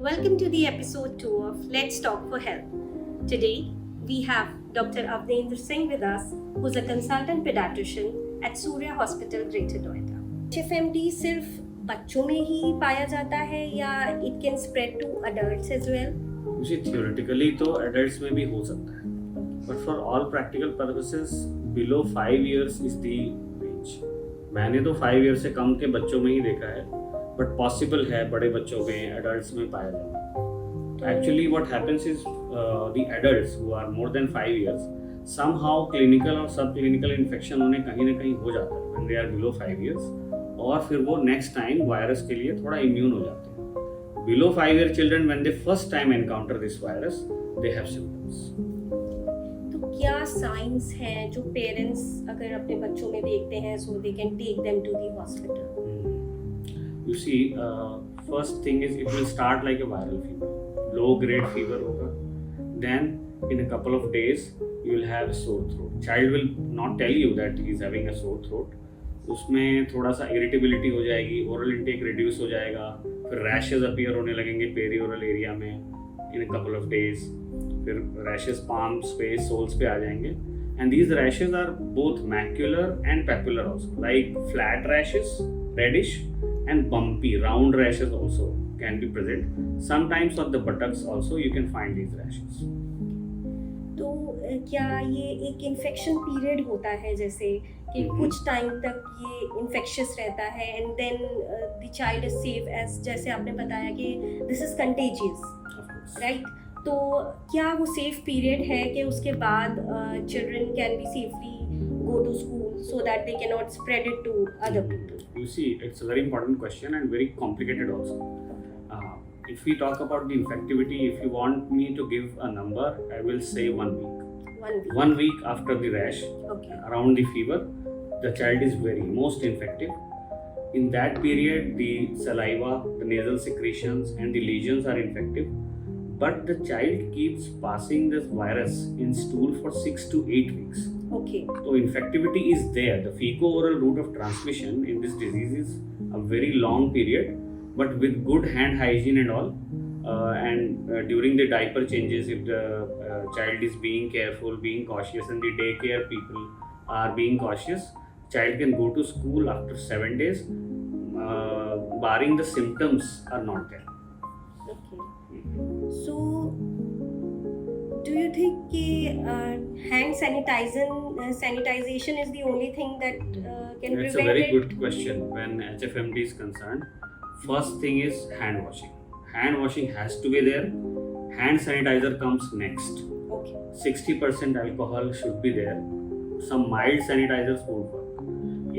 Welcome to the episode 2 of Let's Talk for Health. Today, we have Dr. Avnendra Singh with us, who's a consultant pediatrician at Surya Hospital, Greater Noida. HFMD सिर्फ बच्चों में ही पाया जाता है या it can spread to adults as well? Ji theoretically तो adults में भी हो सकता है, but for all practical purposes below 5 years is the range. मैंने तो 5 years से कम के बच्चों में ही देखा है, but possible है बड़े बच्चों में adults में पाया जाना. Actually what happens is the adults who are more than 5 years somehow clinical और subclinical infection उन्हें कहीं ना कहीं हो जाता है when they are below 5 years और फिर वो next time वायरस के लिए थोड़ा immune हो जाते हैं. Below 5 year children when they first time encounter this virus they have symptoms. तो क्या signs हैं जो parents अगर अपने बच्चों में देखते हैं so they can take them to the hospital? You see, first thing is it will start like a viral fever, low grade fever होगा. Then in a couple of days you will have a sore throat. Child will not tell you that he is having a sore throat. उसमें थोड़ा सा irritability हो जाएगी, oral intake reduce हो जाएगा, फिर rashes appear होने लगेंगे perioral area में in a couple of days, फिर rashes palms पे, soles पे आ जाएंगे. And these rashes are both macular and papular also, like flat rashes, reddish, and bumpy round rashes also can be present. Sometimes on the buttocks also you can find these rashes. तो क्या ये एक infection period होता है जैसे कि कुछ time तक ये इन्फेक्शियस रहता है and then the child is safe as जैसे आपने बताया कि दिस इज कंटेजियस राइट, तो क्या वो सेफ पीरियड है कि उसके बाद children can be safely go to school so that they cannot spread it to other people? You see, it's a very important question and very complicated also. If we talk about the infectivity, if you want me to give a number, I will say 1 week. 1 week. 1 week after the rash, Okay. around the fever, the child is very most infective. In that period, the saliva, the nasal secretions, and the lesions are infective. But the child keeps passing this virus in stool for 6 to 8 weeks. Okay. So infectivity is there. The fecal-oral route of transmission in this disease is a very long period, but with good hand hygiene and all, and during the diaper changes, if the child is being careful, being cautious, and the daycare people are being cautious, child can go to school after 7 days, barring the symptoms are not there. Okay. So, do you think कि hand sanitization is the only thing that can That's prevent a very it? good question. When HFMD is concerned, first thing is hand washing. Hand washing has to be there. Hand sanitizer comes next. Okay. 60% alcohol should be there. Some mild sanitizers won't work.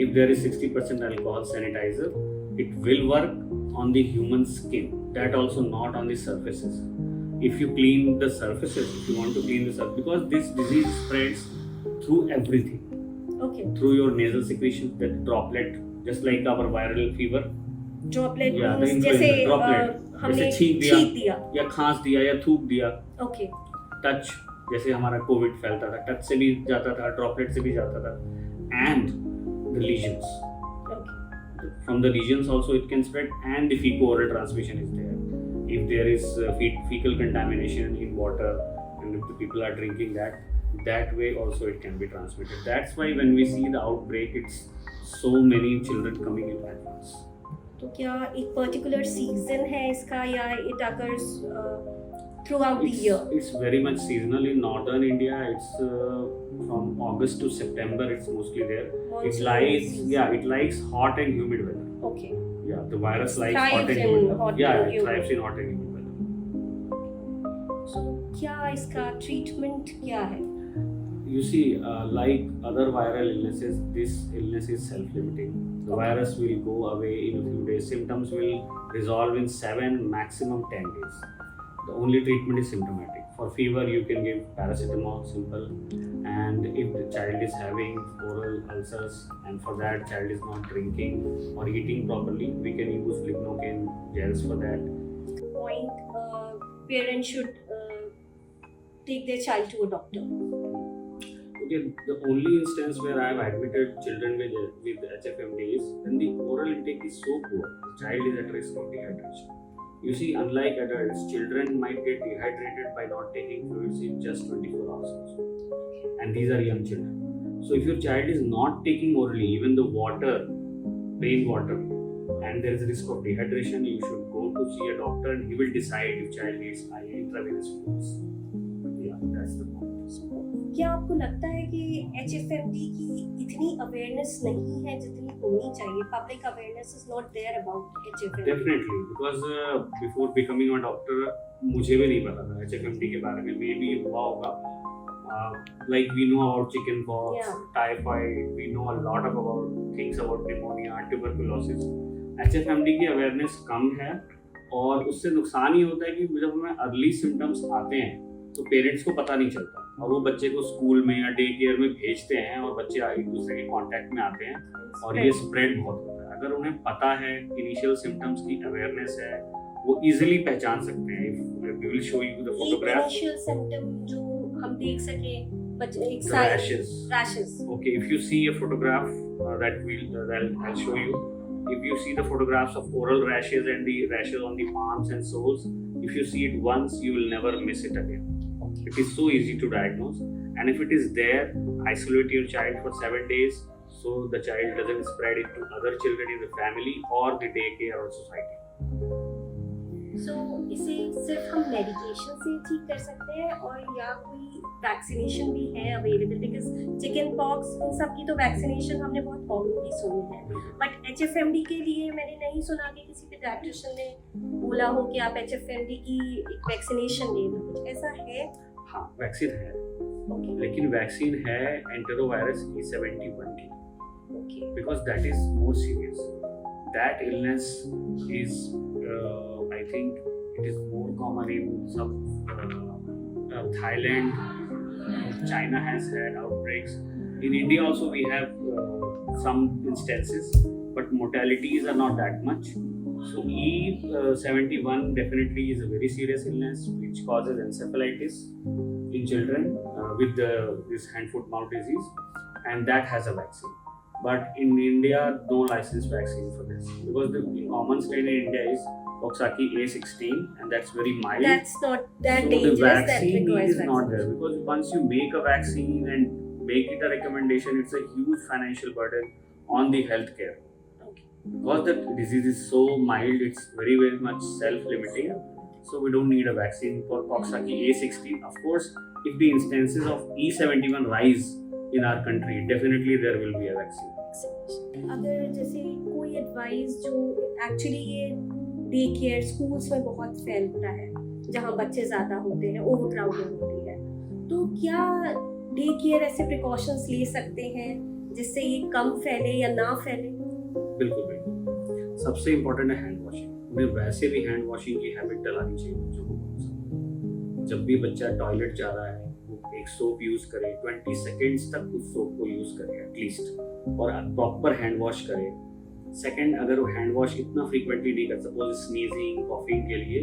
If there is 60% alcohol sanitizer, it will work on the human skin. That also not on the surfaces. If you clean the surfaces, if you want to clean the surface, because this disease spreads through everything. Okay. Through your nasal secretion, that droplet, just like our viral fever. Droplet Yeah, the means influenza जैसे droplet. हमने जैसे छींक दिया या खांस दिया या थूक दिया. Okay. टच, जैसे हमारा कोविड फैलता था, टच से भी जाता था, ड्रॉपलेट से भी जाता था. And the lesions. Okay. From the lesions also it can spread, and the fecal-oral transmission is there. If there is fecal contamination in water and if the people are drinking that way also it can be transmitted. That's why when we see the outbreak, it's so many children coming in at once. तो क्या एक particular season है इसका या it occurs throughout the year? It's very much seasonal in northern India. It's from August to September. It's mostly there. It likes hot and humid weather. Okay. Yeah, the virus likes Thrives hot and in humid hot weather. and It humid. thrives in hot and humid weather. So क्या इसका treatment क्या है? You see, like other viral illnesses, this illness is self-limiting. The virus will go away in a few days. Symptoms will resolve in 7, maximum 10 days. The only treatment is symptomatic. For fever, you can give paracetamol, simple. And if the child is having oral ulcers, and for that child is not drinking or eating properly, we can use lignocaine gels for that. Point parents should take their child to a doctor. Okay, the only instance where I have admitted children with HFMD is when the oral intake is so poor, the child is at risk of dehydration. You see, unlike adults, children might get dehydrated by not taking fluids in just 24 hours also. And these are young children. So if your child is not taking orally even the water, plain water, and there is a risk of dehydration, you should go to see a doctor and he will decide if child needs intravenous fluids. Yeah, that's the point. क्या आपको लगता है कि HFMD की इतनी awareness नहीं है जितनी होनी चाहिए? Public awareness is not there about HFMD. Definitely, because before becoming a doctor, मुझे भी नहीं पता था HFMD के बारे में. Maybe हुआ होगा. Like we know about chickenpox, Yeah. typhoid, we know a lot about things about pneumonia, tuberculosis. HFMD की awareness कम है और उससे नुकसान ये होता है कि जब हमें अर्ली सिम्टम्स आते हैं तो पेरेंट्स को पता नहीं चलता और वो बच्चे को स्कूल में या डे केयर में भेजते हैं और बच्चे एक दूसरे के कांटेक्ट में आते हैं और ये स्प्रेड बहुत होता है. अगर उन्हें पता है, इनिशियल सिम्टम्स की अवेयरनेस है, वो इजीली पहचान सकते हैं. We will show you the photograph. Initial symptom जो हम देख सके बच्चे एक rashes. Okay, if you see a photograph I'll show you. If you see the photographs of oral rashes and the rashes on the palms and soles, if you see it once, you will never miss it again. It is so easy to diagnose, and if it is there, isolate your child for 7 days so the child doesn't spread it to other children in the family or the daycare or society. सो इसे सिर्फ हम medication से ठीक कर सकते हैं और या कोई वैक्सीनेशन भी है अवेलेबल? बिकॉज चिकन पॉक्स इन सब की तो वैक्सीनेशन हमने बहुत कॉमनली सुनी है, बट HFMD के लिए मैंने नहीं सुना कि किसी पीडियाट्रिशियन ने बोला हो कि आप HFMD की एक वैक्सीनेशन ले लो. कुछ ऐसा है? हाँ, वैक्सीन है. ओके लेकिन वैक्सीन है एंटेरोवायरस E71 की, okay because that is more serious. That illness is, I think, it is more common in some Thailand. China has had outbreaks. In India also we have some instances, but mortalities are not that much. So E71 definitely is a very serious illness which causes encephalitis in children with this hand-foot-mouth disease, and that has a vaccine. But in India, no licensed vaccine for this because the common strain in India is Coxsackie A16, and that's very mild. That's not that So dangerous. the that vaccine requires need is not there because once you make a vaccine and make it a recommendation, it's a huge financial burden on the healthcare. Okay. Because the disease is so mild, it's very, very much self-limiting. So we don't need a vaccine for Coxsackie A16. Of course, if the instances of E71 rise in our country, definitely there will be a vaccine. अगर जैसे कोई advice जो actually ये day care schools में बहुत फैलता है जहाँ बच्चे ज़्यादा होते हैं, ओवर क्राउडेड होती है, तो क्या डे केयर ऐसे प्रिकॉशंस ले सकते हैं जिससे ये कम फैले या ना फैले? बिल्कुल बिल्कुल. सबसे इम्पोर्टेंट है हैंड वॉशिंग. उन्हें वैसे भी हैंड वॉशिंग की हैबिट डलानी चाहिए बच्चों को. जब भी बच्चा टॉयलेट जा रहा है वो एक सोप यूज करे, 20 सेकेंड्स तक उस सोप को यूज करे एटलीस्ट, और प्रॉपर हैंड वॉश करे. सेकेंड, अगर वो हैंड वॉश इतना फ्रीक्वेंटली नहीं कर, सपोज स्नीजिंग कॉफिंग के लिए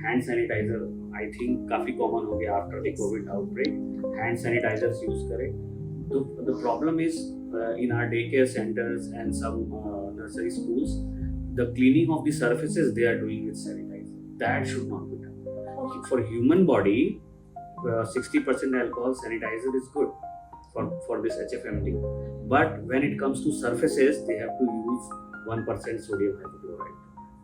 हैंड सैनिटाइजर आई थिंक काफ़ी कॉमन हो गया after the covid outbreak. Hand sanitizers use करें. तो the problem is in our day care centres and some nursery schools, the cleaning of the surfaces they are doing with sanitizer. That should not be done. For human body, 60% alcohol sanitizer is good for this HFMD. But when it comes to surfaces, they have to use 1% sodium hypochlorite.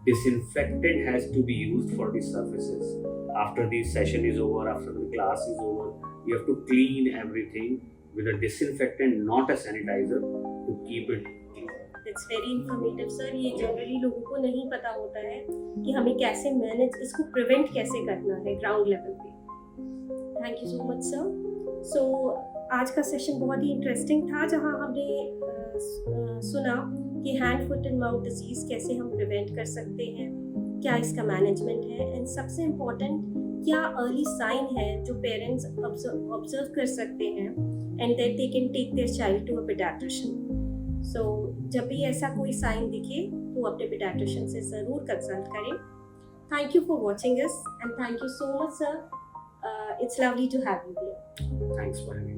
Disinfectant has to be used for the surfaces. After the session is over, after the class is over, you have to clean everything with a disinfectant, not a sanitizer, to keep it clean. It's very informative sir. ये generally लोगों को नहीं पता होता है कि हमें कैसे मैनेज, इसको प्रिवेंट कैसे करना है ग्राउंड लेवल पे. Thank you so much sir. So आज का सेशन बहुत ही इंटरेस्टिंग था जहां हमने सुना कि hand foot and mouth disease कैसे हम प्रिवेंट कर सकते हैं, क्या इसका मैनेजमेंट है, एंड सबसे इम्पॉर्टेंट क्या अर्ली साइन है जो पेरेंट्स ऑब्जर्व कर सकते हैं and that they can take their child to a paediatrician. So जब भी ऐसा कोई साइन दिखे तो अपने पीडियाट्रिशियन से ज़रूर कंसल्ट करें. Thank you for watching us and thank you so much sir. It's lovely to have you here. Thanks for having me.